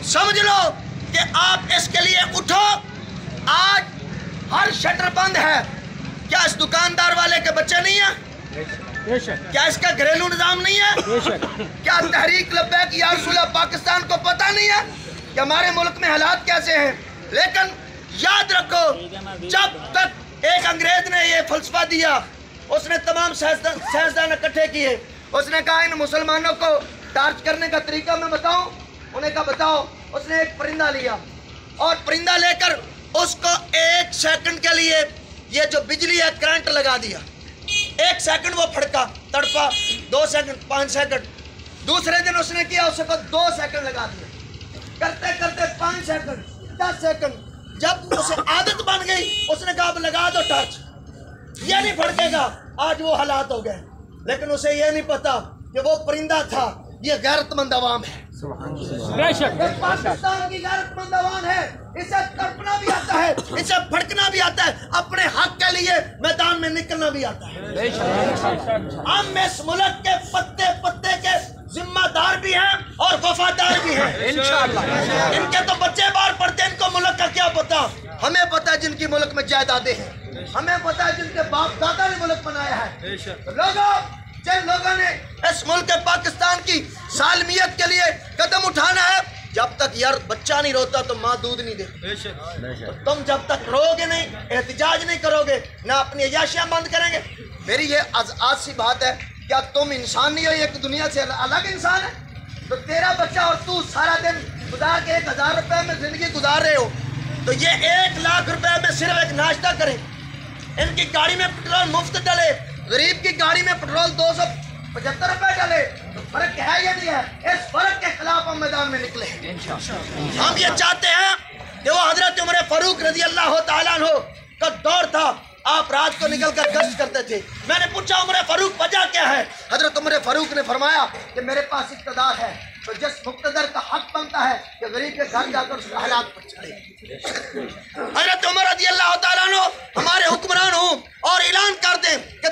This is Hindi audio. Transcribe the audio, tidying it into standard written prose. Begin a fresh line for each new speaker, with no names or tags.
समझ लो कि आप इसके लिए उठो। आज हर शटर बंद है। क्या इस दुकानदार वाले के बच्चे नहीं है? क्या इसका घरेलू निजाम नहीं है? क्या तहरीक लब्बैक या रसूल पाकिस्तान को पता नहीं है कि हमारे मुल्क में हालात कैसे हैं? लेकिन याद रखो, जब तक एक अंग्रेज ने ये फलसफा दिया, उसने तमाम साइंसदान इकट्ठे किए, उसने कहा इन मुसलमानों को टार्च करने का तरीका मैं बताऊं। उन्हें कहा बताओ। उसने एक परिंदा लिया और परिंदा लेकर उसको 1 सेकंड के लिए ये जो बिजली है करंट लगा दिया। 1 सेकंड वो फड़का, तड़पा, 2 सेकंड, 5 सेकंड। दूसरे दिन उसने किया, उसको 2 सेकंड लगा दिया। करते करते 5 सेकंड, 10 सेकंड। जब उसे आदत बन गई, उसने कहा अब लगा दो टॉर्च, ये नहीं फड़केगा। आज वो हालात हो गए, लेकिन उसे ये नहीं पता कि वो परिंदा था, ये गैरतमंद अवाम है। पाकिस्तान की गैरतमंद अवाम है। इसे तड़पना भी आता है, इसे फड़कना भी आता है, अपने हक के लिए मैदान में निकलना भी आता है। हम इस मुल्क के पत्ते पत्ते के जिम्मेदार भी हैं और वफादार भी हैं इंशाअल्लाह। इनके तो बच्चे बाहर पढ़ते हैं, इनको मुल्क का क्या पता। हमें पता है जिनकी मुल्क में जायदादें हैं, हमें पता है जिनके बाप दादा ने मुल्क बनाया है। लोगों, जिन लोगों ने इस मुल्क पाकिस्तान की सालमियत के लिए कदम उठाना है, जब तक यार बच्चा नहीं रोता तो माँ दूध नहीं देती। तो तुम जब तक रोगे नहीं, एहतजाज नहीं करोगे, ना अपनी अयाशियां बंद करेंगे। मेरी ये आज सी बात है, क्या तुम इंसान नहीं हो, एक दुनिया से अलग इंसान है? तो तेरा बच्चा और तू सारा दिन गुजार के 1000 रुपए में जिंदगी गुजार रहे हो, तो ये 1 लाख रुपए में सिर्फ एक नाश्ता करें। इनकी गाड़ी में पेट्रोल मुफ्त डले, गरीब की गाड़ी में पेट्रोल 275 रुपए डले, तो फर्क है या नहीं है? इस फर्क के खिलाफ हम मैदान में निकले। हम ये चाहते हैं कि वो हजरत उमर फारूक रजी अल्लाह तआला अन्हु का दौर था, आप रात को निकल कर गश्त करते थे। मैंने पूछा उमर फारूक वजह क्या है? हजरत उमर फारूक ने फरमाया कि मेरे पास इक़्तिदार है, तो जिस मुक़्तदर का हक बनता है कि गरीब के घर जाकर उसका हालात पर चढ़े। हजरत उमर रज़ी अल्लाह तआला अन्हु हमारे हुक्मरान हो और ऐलान कर दें कि